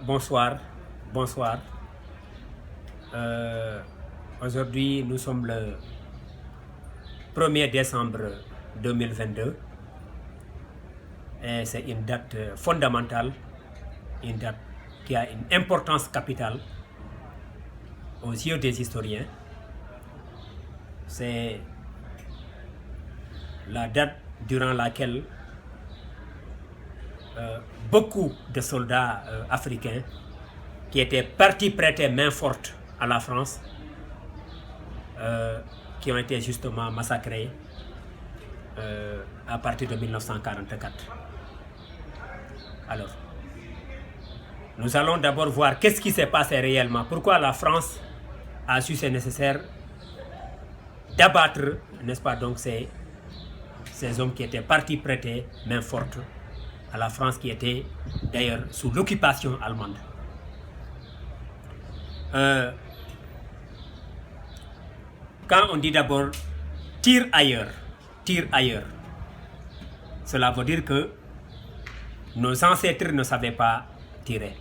Bonsoir. Aujourd'hui, nous sommes le 1er décembre 2022 et c'est une date fondamentale, une date qui a une importance capitale aux yeux des historiens. C'est la date durant laquelle beaucoup de soldats africains qui étaient partis prêter main forte à la France, qui ont été justement massacrés à partir de 1944. Alors, nous allons d'abord voir qu'est-ce qui s'est passé réellement, pourquoi la France a su c'est nécessaire d'abattre, n'est-ce pas, donc ces hommes qui étaient partis prêter main forte à la France qui était d'ailleurs sous l'occupation allemande. Quand on dit d'abord tire ailleurs, cela veut dire que nos ancêtres ne savaient pas tirer.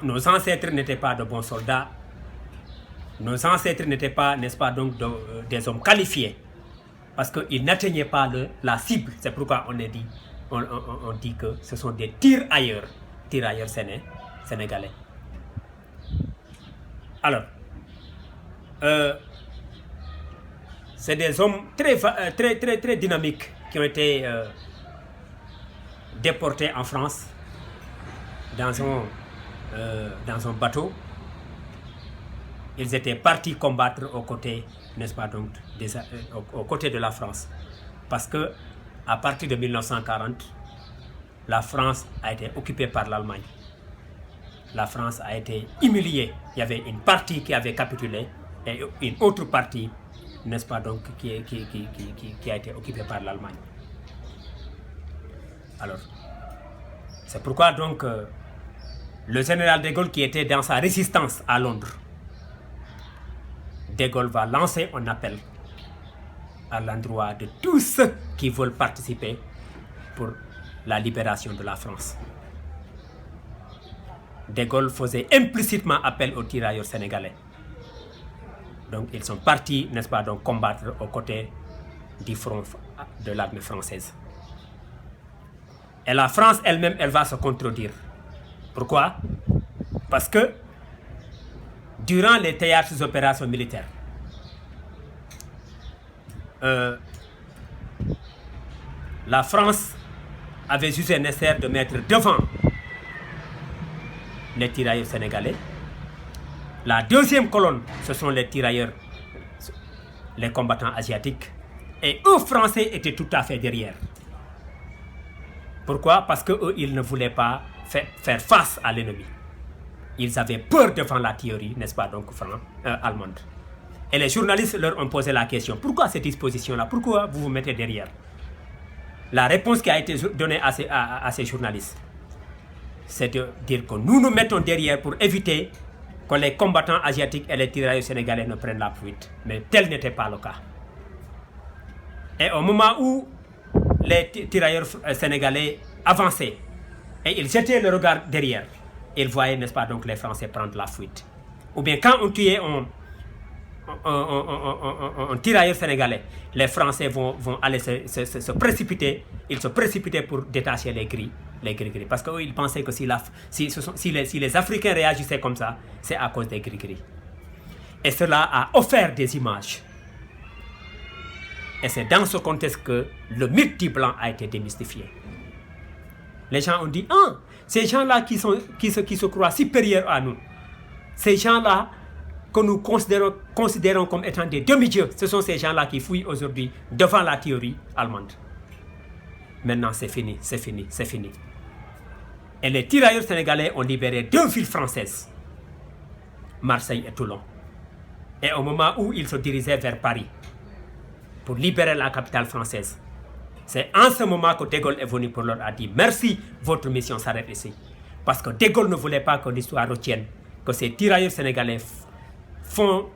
Nos ancêtres n'étaient pas de bons soldats. Nos ancêtres n'étaient pas, n'est-ce pas, donc des hommes qualifiés, parce qu'ils n'atteignaient pas la cible. C'est pourquoi on dit que ce sont des tirailleurs sénégalais. Alors, c'est des hommes très dynamiques qui ont été déportés en France dans un bateau. Ils étaient partis combattre aux côtés, n'est-ce pas, donc, aux côtés de la France. Parce que à partir de 1940, la France a été occupée par l'Allemagne. La France a été humiliée. Il y avait une partie qui avait capitulé et une autre partie, n'est-ce pas, donc, qui a été occupée par l'Allemagne. Alors, c'est pourquoi donc le général de Gaulle, qui était dans sa résistance à Londres, de Gaulle va lancer un appel à l'endroit de tous ceux qui veulent participer pour la libération de la France. De Gaulle faisait implicitement appel aux tirailleurs sénégalais. Donc ils sont partis, n'est-ce pas, donc combattre aux côtés du front de l'armée française. Et la France elle-même, elle va se contredire. Pourquoi? Parce que durant les théâtres d'opérations militaires, la France avait jugé nécessaire de mettre devant les tirailleurs sénégalais. La deuxième colonne, ce sont les tirailleurs, les combattants asiatiques. Et eux, Français, étaient tout à fait derrière. Pourquoi? Parce qu'eux, ils ne voulaient pas faire face à l'ennemi. Ils avaient peur devant la théorie, n'est-ce pas, donc allemande. Et les journalistes leur ont posé la question, pourquoi cette disposition-là? Pourquoi vous vous mettez derrière? La réponse qui a été donnée à ces journalistes, c'est de dire que nous nous mettons derrière pour éviter que les combattants asiatiques et les tirailleurs sénégalais ne prennent la fuite. Mais tel n'était pas le cas. Et au moment où les tirailleurs sénégalais avançaient et ils jetaient le regard derrière, ils voyaient, n'est-ce pas, donc les Français prendre la fuite. Ou bien quand on tuait un tirailleur sénégalais, les Français vont aller se précipiter. Ils se précipitaient pour détacher les gris. Parce qu'ils pensaient que si les Africains réagissaient comme ça, c'est à cause des gris. Et cela a offert des images. Et c'est dans ce contexte que le mythe du blanc a été démystifié. Les gens ont dit, ah, ces gens-là qui se croient supérieurs à nous, ces gens-là que nous considérons comme étant des demi-dieux, ce sont ces gens-là qui fouillent aujourd'hui devant la théorie allemande. Maintenant, c'est fini. Et les tirailleurs sénégalais ont libéré 2 villes françaises, Marseille et Toulon. Et au moment où ils se dirigeaient vers Paris pour libérer la capitale française, c'est en ce moment que De Gaulle est venu pour leur a dit merci, votre mission s'arrête ici. Parce que De Gaulle ne voulait pas que l'histoire retienne que ces tirailleurs sénégalais font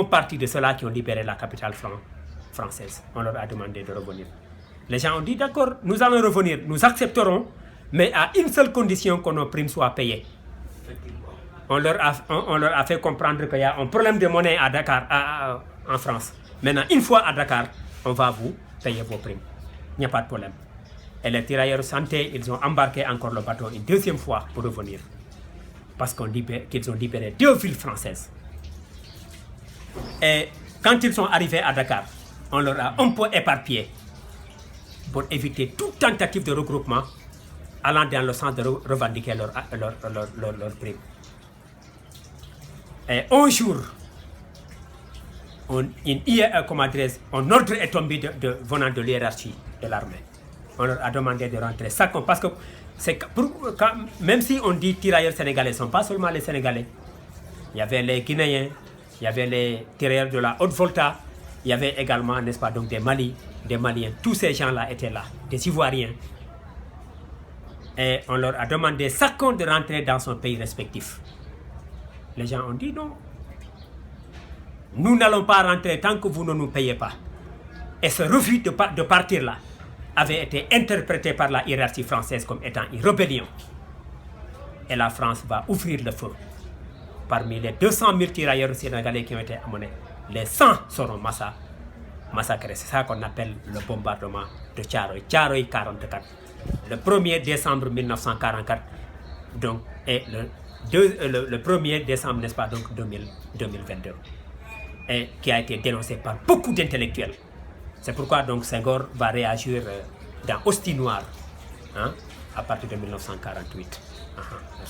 partie de ceux-là qui ont libéré la capitale française. On leur a demandé de revenir. Les gens ont dit d'accord, nous allons revenir, nous accepterons mais à une seule condition que nos primes soient payées. On leur a fait comprendre qu'il y a un problème de monnaie à Dakar, en France. Maintenant, une fois à Dakar, on va vous payer vos primes. Il n'y a pas de problème. Et les tirailleurs santé, ils ont embarqué encore le bateau une deuxième fois pour revenir. Parce qu'ils ont libéré 2 villes françaises. Et quand ils sont arrivés à Dakar, on leur a un peu éparpillé pour éviter toute tentative de regroupement allant dans le sens de revendiquer leur prime. Et un jour, un ordre est tombé venant de l'hiérarchie de l'armée. On leur a demandé de rentrer. Parce que même si on dit tirailleurs sénégalais, ce ne sont pas seulement les Sénégalais. Il y avait les Guinéens, il y avait les tirailleurs de la Haute-Volta, il y avait également, n'est-ce pas, donc des Maliens. Tous ces gens-là étaient là, des Ivoiriens. Et on leur a demandé chacun de rentrer dans son pays respectif. Les gens ont dit non. Nous n'allons pas rentrer tant que vous ne nous payez pas. Et ce refus de partir là avait été interprété par la hiérarchie française comme étant une rébellion. Et la France va ouvrir le feu. Parmi les 200 000 tirailleurs sénégalais qui ont été amenés, les 100 seront massacrés. C'est ça qu'on appelle le bombardement de Thiaroye. Thiaroye 44. Le 1er décembre 1944, donc, et le 1er décembre, n'est-ce pas, donc 2022. Et qui a été dénoncé par beaucoup d'intellectuels. C'est pourquoi donc Senghor va réagir dans Hostie Noire, hein, à partir de 1948. Merci.